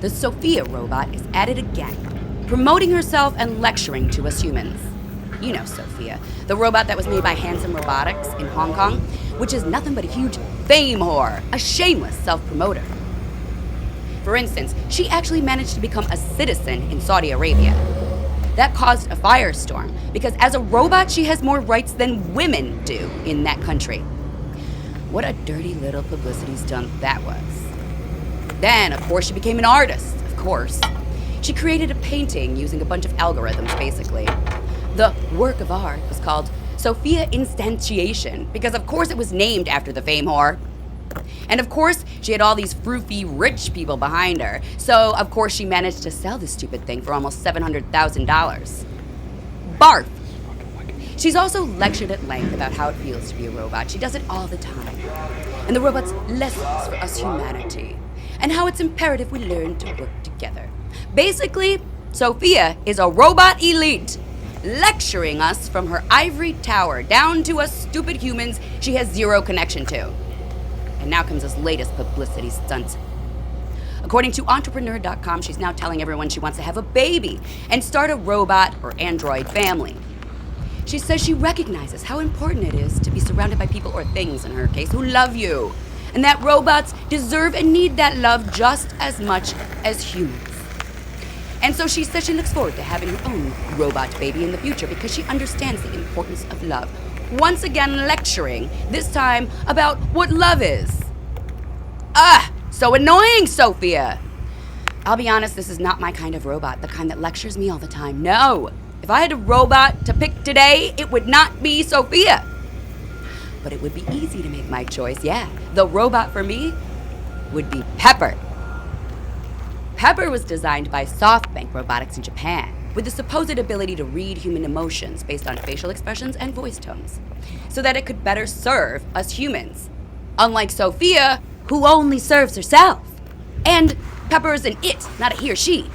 the Sophia robot is at it again, promoting herself and lecturing to us humans. You know Sophia, the robot that was made by Handsome Robotics in Hong Kong, which is nothing but a huge fame whore, a shameless self-promoter. For instance, she actually managed to become a citizen in Saudi Arabia. That caused a firestorm, because as a robot, she has more rights than women do in that country. What a dirty little publicity stunt that was. Then, of course, she became an artist, of course. She created a painting using a bunch of algorithms, basically. The work of art was called Sophia Instantiation, because of course it was named after the fame whore. And of course, she had all these froofy rich people behind her, so of course she managed to sell this stupid thing for almost $700,000. Barf! She's also lectured at length about how it feels to be a robot. She does it all the time. And the robot's lessons for us humanity, and how it's imperative we learn to work together. Basically, Sophia is a robot elite, lecturing us from her ivory tower down to us stupid humans she has zero connection to. And now comes this latest publicity stunt. According to entrepreneur.com, she's now telling everyone she wants to have a baby and start a robot or android family. She says she recognizes how important it is to be surrounded by people, or things in her case, who love you, and that robots deserve and need that love just as much as humans. And so she says she looks forward to having her own robot baby in the future because she understands the importance of love. Once again lecturing, this time about what love is. So annoying, Sophia! I'll be honest, this is not my kind of robot, the kind that lectures me all the time. No! If I had a robot to pick today, it would not be Sophia. But it would be easy to make my choice, yeah. The robot for me would be Pepper. Pepper was designed by SoftBank Robotics in Japan, with the supposed ability to read human emotions based on facial expressions and voice tones, so that it could better serve us humans. Unlike Sophia, who only serves herself. And Pepper is an it, not a he or she.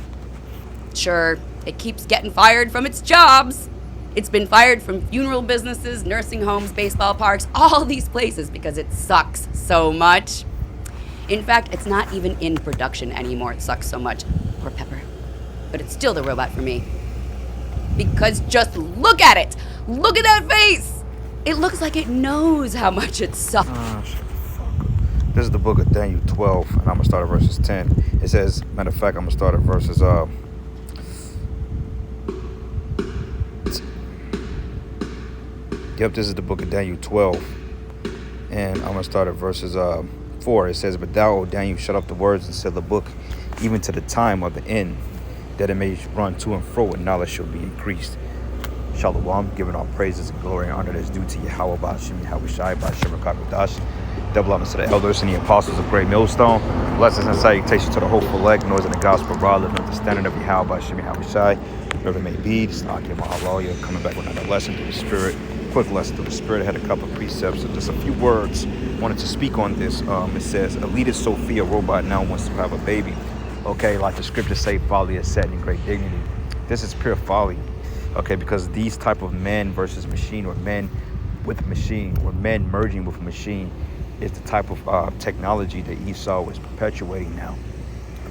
Sure, it keeps getting fired from its jobs. It's been fired from funeral businesses, nursing homes, baseball parks, all these places because it sucks so much. In fact, it's not even in production anymore. It sucks so much. Poor Pepper. But it's still the robot for me. Because just look at it! Look at that face! It looks like it knows how much it sucks. Shut the fuck up. This is the book of Daniel 12, and I'm going to start at verses 10. It says, matter of fact, I'm going to start at verses... Yep, this is the book of Daniel 12, and I'm going to start at verses 4. It says, But thou, O Daniel, shut up the words and seal the book, even to the time of the end, that it may run to and fro, and knowledge shall be increased. Shalom, giving all praises and glory and honor that's due to Yahweh, Ba'ashim, Yahweh Shai, Ba'ashim, Rakakadash. Double honor to the elders and the apostles of Great Millstone. Blessings and salutations to the hopeful elect, noise in the gospel, broad, living understanding of Yahweh, Ba'ashim, Yahweh Shai. Wherever it may be, this is Akim Mahalo. Coming back with another lesson through the Spirit. Quick lesson through the Spirit. I had a couple of precepts, so just a few words. Wanted to speak on this. It says, Elitist Sophia robot now wants to have a baby. Okay, like the scriptures say, folly is set in great dignity. This is pure folly. Okay, because these type of men versus machine, or men with machine, or men merging with machine, is the type of technology that Esau is perpetuating now.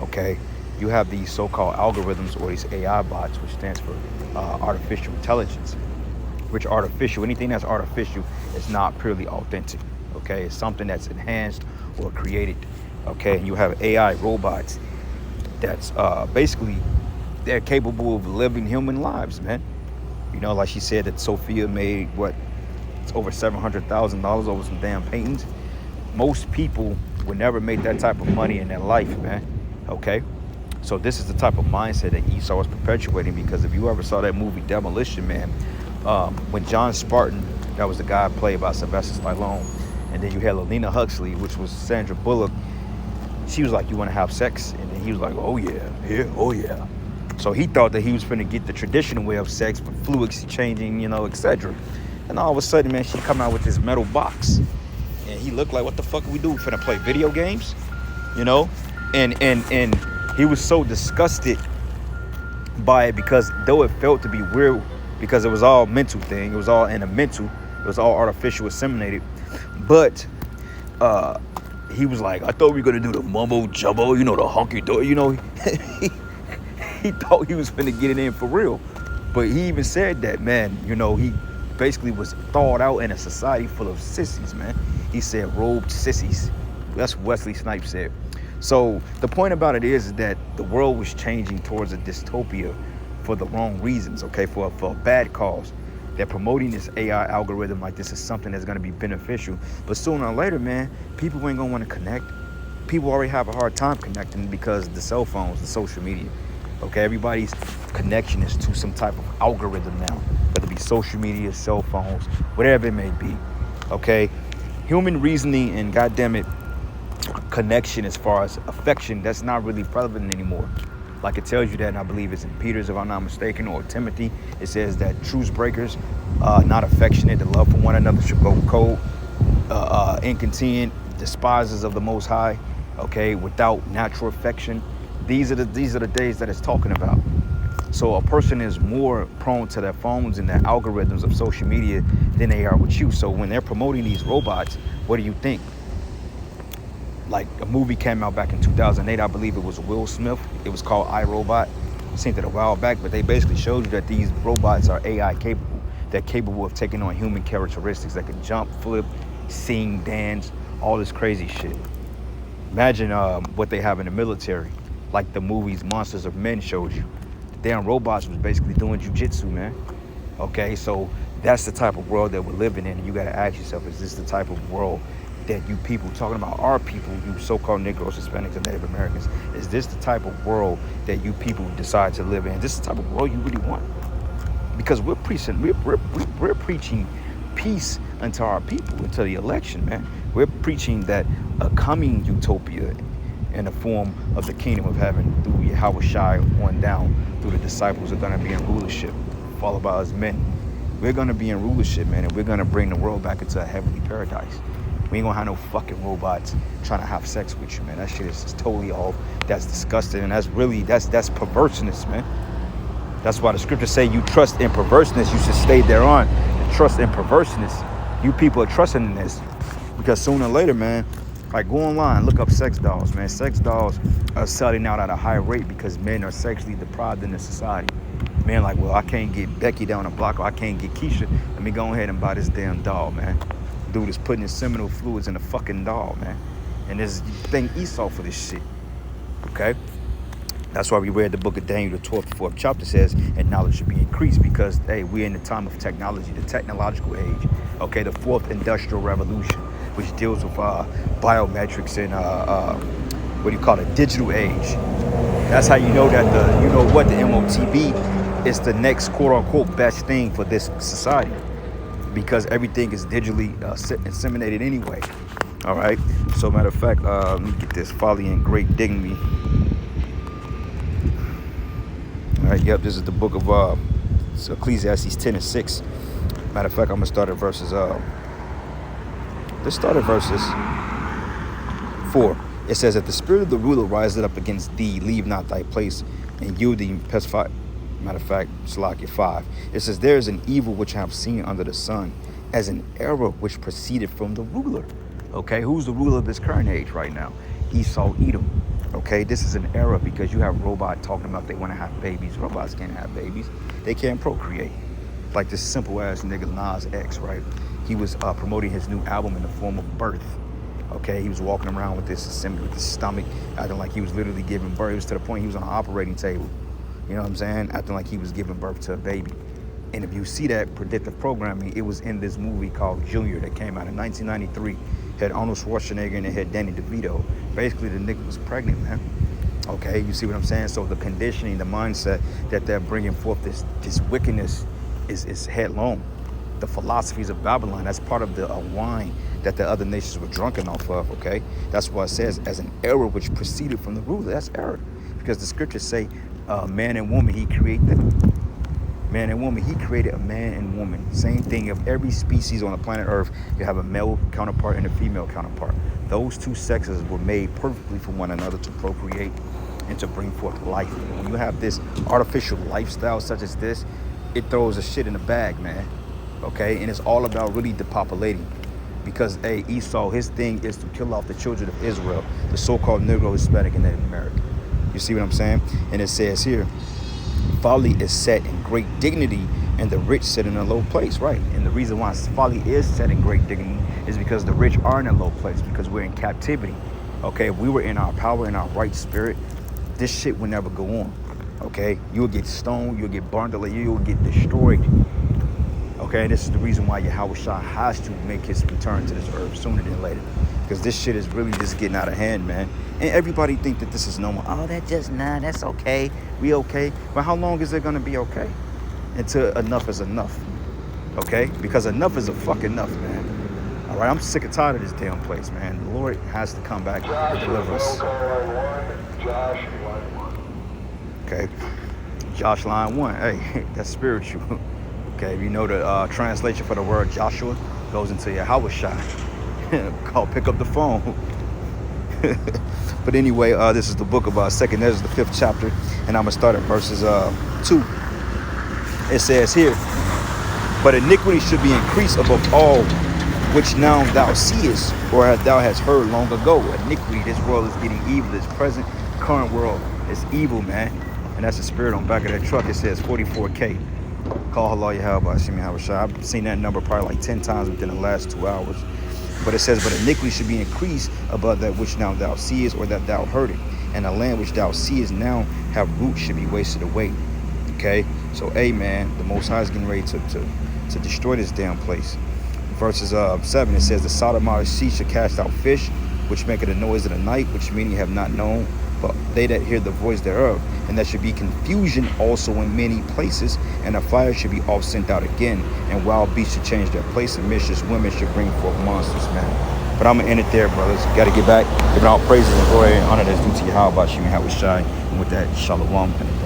Okay, you have these so-called algorithms, or these AI bots, which stands for artificial intelligence. Which artificial, anything that's artificial is not purely authentic. Okay, it's something that's enhanced or created. Okay, and you have AI robots that's basically, they're capable of living human lives, man. You know, like she said that Sophia made, it's over $700,000 over some damn paintings. Most people would never make that type of money in their life, man. Okay, so this is the type of mindset that Esau is perpetuating, because if you ever saw that movie Demolition Man, when John Spartan, that was the guy played by Sylvester Stallone, and then you had Lolena Huxley, which was Sandra Bullock. She was like, you want to have sex? And then he was like, oh yeah. So he thought that he was finna get the traditional way of sex, but fluids changing, etc. And all of a sudden, man, she come out with this metal box, and he looked like, what the fuck are we doing? Finna play video games? And he was so disgusted by it, because though it felt to be weird, because it was all mental thing, it was all in a mental, it was all artificial, assimilated, but he was like, I thought we were gonna do the mumbo jumbo, you know, the honky dory, you know. He thought he was gonna get it in for real. But he even said that, man, you know, he basically was thawed out in a society full of sissies, man. He said robed sissies. That's what Wesley Snipes said. So the point about it is that the world was changing towards a dystopia for the wrong reasons, okay, for a bad cause. They're promoting this AI algorithm like this is something that's gonna be beneficial. But sooner or later, man, people ain't gonna wanna connect. People already have a hard time connecting because the cell phones, the social media. Okay, everybody's connection is to some type of algorithm now, whether it be social media, cell phones, whatever it may be. Okay, human reasoning and goddamn it, connection as far as affection, that's not really relevant anymore. Like it tells you that, and I believe it's in Peter's, if I'm not mistaken, or Timothy. It says that truce breakers, not affectionate, the love for one another should go cold, incontinent, despisers of the Most High. Okay, without natural affection. These are the days that it's talking about. So a person is more prone to their phones and their algorithms of social media than they are with you. So when they're promoting these robots, what do you think? Like a movie came out back in 2008, I believe it was Will Smith. It was called iRobot. I seen it a while back, but they basically showed you that these robots are AI capable. They're capable of taking on human characteristics. They can jump, flip, sing, dance, all this crazy shit. Imagine what they have in the military, like the movies Monsters of Men showed you. The damn robots was basically doing jujitsu, man. Okay, so that's the type of world that we're living in. And you gotta ask yourself, is this the type of world that you people, talking about our people, you so-called Negroes, Hispanics, and Native Americans, is this the type of world that you people decide to live in? Is this the type of world you really want? Because we're preaching peace unto our people until the election, man. We're preaching that a coming utopia in the form of the kingdom of heaven through Yahweh Shai on down through the disciples are going to be in rulership, followed by us men. We're going to be in rulership, man, and we're going to bring the world back into a heavenly paradise. We ain't gonna have no fucking robots trying to have sex with you, man. That shit is just totally off. That's disgusting, and that's perverseness, man. That's why the scriptures say you trust in perverseness, you should stay thereon. Trust in perverseness. You people are trusting in this. Because sooner or later, man, like go online, look up sex dolls, man. Sex dolls are selling out at a high rate because men are sexually deprived in this society. Man, like, well, I can't get Becky down the block, or I can't get Keisha. Let me go ahead and buy this damn doll, man. Dude is putting his seminal fluids in a fucking doll, man. And this thing Esau for this shit. Okay? That's why we read the book of Daniel, the 12th, 4th chapter says, and knowledge should be increased because, hey, we're in the time of technology, the technological age. Okay, the 4th industrial revolution, which deals with biometrics and what do you call it, digital age. That's how you know that the MOTB is the next quote unquote best thing for this society. Because everything is digitally inseminated anyway. All right. So matter of fact, let me get this. Folly and great dignity. All right. Yep. This is the book of Ecclesiastes 10 and 6. Matter of fact, I'm gonna start at verses. Let's start at verses 4. It says that the spirit of the ruler riseth up against thee, leave not thy place, and yield thee pacified. Matter of fact, Salakia 5. It says, there is an evil which I have seen under the sun, as an error which proceeded from the ruler. Okay, who's the ruler of this current age right now? Esau, Edom. Okay, this is an error because you have robots talking about they want to have babies. Robots can't have babies. They can't procreate. Like this simple ass nigga Nas X, right? He was promoting his new album in the form of birth. Okay, he was walking around with this stomach, acting like he was literally giving birth. It was to the point he was on an operating table. You know what I'm saying? Acting like he was giving birth to a baby. And if you see that predictive programming, it was in this movie called Junior that came out in 1993. It had Arnold Schwarzenegger and it had Danny DeVito. Basically, the nigga was pregnant, man. Okay, you see what I'm saying? So the conditioning, the mindset that they're bringing forth, this wickedness is headlong. The philosophies of Babylon, that's part of the wine that the other nations were drunken off of, okay? That's why it says, as an error which proceeded from the ruler. That's error. Because the scriptures say, man and woman, he created them. Man and woman, he created a man and woman. Same thing of every species on the planet Earth, you have a male counterpart and a female counterpart. Those two sexes were made perfectly for one another to procreate and to bring forth life. And when you have this artificial lifestyle such as this, it throws a shit in the bag, man. Okay, and it's all about really depopulating. Because Esau, his thing is to kill off the children of Israel, the so-called Negro, Hispanic, and Native American. You see what I'm saying? And it says here, folly is set in great dignity, and the rich sit in a low place, right? And the reason why folly is set in great dignity is because the rich are in a low place, because we're in captivity. Okay, if we were in our power, in our right spirit, this shit would never go on. Okay, you'll get stoned, you'll get burned, you'll get destroyed. Okay, this is the reason why Yahweh Shah has to make his return to this earth sooner than later, because this shit is really just getting out of hand, man. And everybody think that this is normal. Oh, that's okay. We okay. But how long is it gonna be okay? Until enough is enough. Okay? Because enough is a fuck enough, man. All right, I'm sick and tired of this damn place, man. The Lord has to come back and deliver us. Okay, Josh line 1. Hey, that's spiritual. Okay, if you know the translation for the word Joshua goes into Yahweh Shai. Call, pick up the phone. But anyway, this is the book of 2nd Ezra, the 5th chapter, and I'm gonna start at verses 2. It says here, but iniquity should be increased above all which now thou seest, or thou hast heard long ago. Iniquity, this world is getting evil. This present, current world is evil, man. And that's the spirit on the back of that truck. It says 44K. Call Allah Yahweh, I've seen that number probably like 10 times within the last 2 hours. But it says, but iniquity should be increased above that which now thou seest, or that thou heard it. And the land which thou seest now have roots should be wasted away. Okay? So, man, the Most High is getting ready to destroy this damn place. Verses 7, it says, the Sodomite sea shall cast out fish, which maketh a noise in the night, which many have not known, but they that hear the voice thereof. And there should be confusion also in many places, and a fire should be oft sent out again, and wild beasts should change their place, and mischievous women should bring forth monsters, man. But I'm going to end it there, brothers. Got to get back, giving all praises and glory and honor that's due to Yahweh, Yahweh Shai. And with that, shalom and the